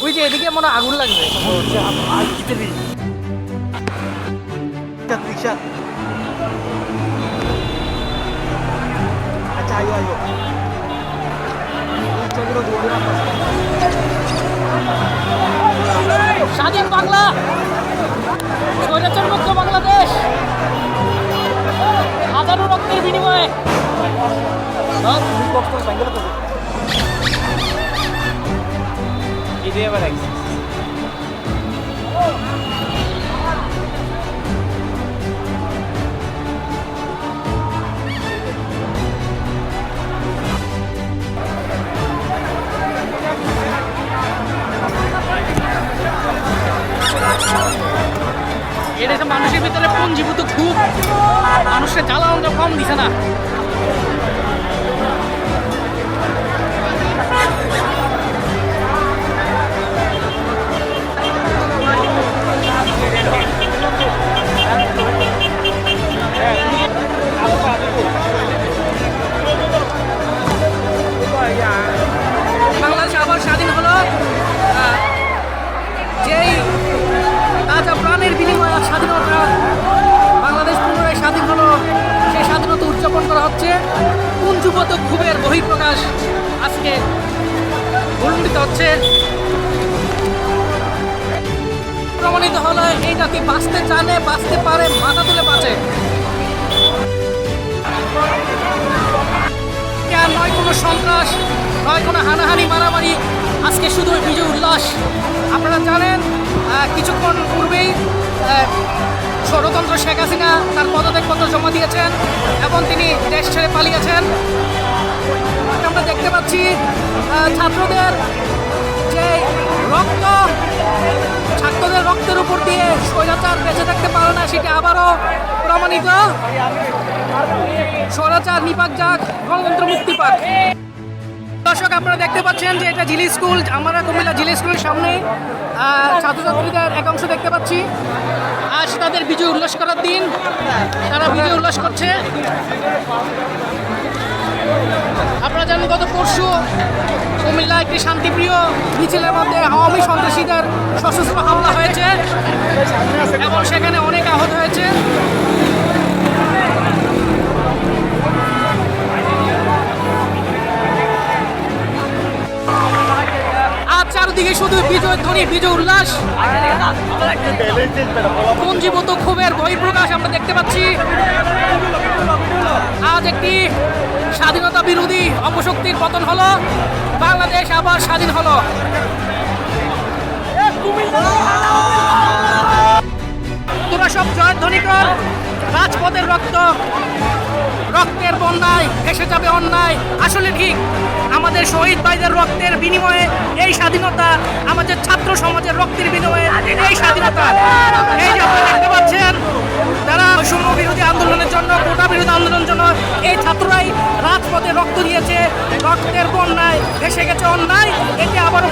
ওই যে এদিকে মনে হয় আগুন লাগবে। আচ্ছা আইও আইও স্বাধীন বাংলা, স্বৈরাচার মুক্ত বাংলাদেশ, হাজারো রক্তের বিনিময়ে। ঈদে আবার এদেশে মানুষের ভিতরে পুঞ্জীভূত খুব মানুষের জ্বালানোটা কম দিছে না। বাংলাদেশ আবার স্বাধীন হলো, যেই তাজা প্রাণের বিনিময়ে স্বাধীনতা বাংলাদেশ পুনরায় স্বাধীন হলো, সেই স্বাধীনতা উদযাপন করা হচ্ছে। পুঞ্জীভূত ক্ষোভের বহিঃপ্রকাশ আজকে উন্নীত হচ্ছে। প্রমাণিত হলো এই জাতি বাঁচতে জানে, বাঁচতে পারে, মাথা তুলে বাঁচে। নয় কোনো সন্ত্রাস, নয় কোনো হানাহানি মারামারি, আজকে শুধু বিজয় উল্লাস। আপনারা জানেন কিছুক্ষণ পূর্বেই ষড়যন্ত্র শেখ হাসিনা তার পদত্যাগপত্র জমা দিয়েছেন এবং তিনি দেশ ছেড়ে পালিয়েছেন। আমরা দেখতে পাচ্ছি ছাত্রদের যে রক্ত, ছাত্রদের রক্তের উপর দিয়ে স্বৈরাচার বেঁচে থাকতে পারে না, সেটা আবারও প্রমাণিত। স্বৈরাচার নিপাক যাক, গণতন্ত্র মুক্তি পাক। দর্শক, আপনারা দেখতে পাচ্ছেন যে এটা জিলি স্কুল, আমরা কুমিল্লা জিলি স্কুলের সামনে ছাত্রছাত্রীদের এক অংশ দেখতে পাচ্ছি। আজ তাদের বিজয় উল্লাস করার দিন, তারা বিজয় উল্লাস করছে। আপনারা জানেন গত পরশু কুমিল্লা একটি শান্তিপ্রিয় মিছিলের মধ্যে আওয়ামী সন্ত্রাসীদের সশস্ত্র হামলা হয়েছে এবং সেখানে অনেক আহত হয়েছে। চারদিকে শুধু বিজয় ধ্বনি, বিজয় উল্লাস, পুঞ্জীভূত ক্ষোভের বহিঃপ্রকাশ আমরা দেখতে পাচ্ছি। আজ একটি স্বাধীনতা বিরোধী অপশক্তির পতন হলো, বাংলাদেশ আবার স্বাধীন হলো। তোরা সব জয়ধ্বনি কর, রাজপথের রক্তের বন্যায় ভেসে যাবে অন্যায়। আসলে ঠিক আমাদের শহীদ ভাইদের রক্তের বিনিময়ে এই স্বাধীনতা, আমাদের ছাত্র সমাজের রক্তের বিনিময়ে এই স্বাধীনতা। এই যে আপনারা দেখতে পাচ্ছেন, যারা বৈষম্য বিরোধী আন্দোলনের জন্য, কোটা বিরোধী আন্দোলনের জন্য এই ছাত্ররাই রাজপথে রক্ত দিয়েছে, রক্তের বন্যায় ভেসে গেছে অন্যায়। এটি আবারও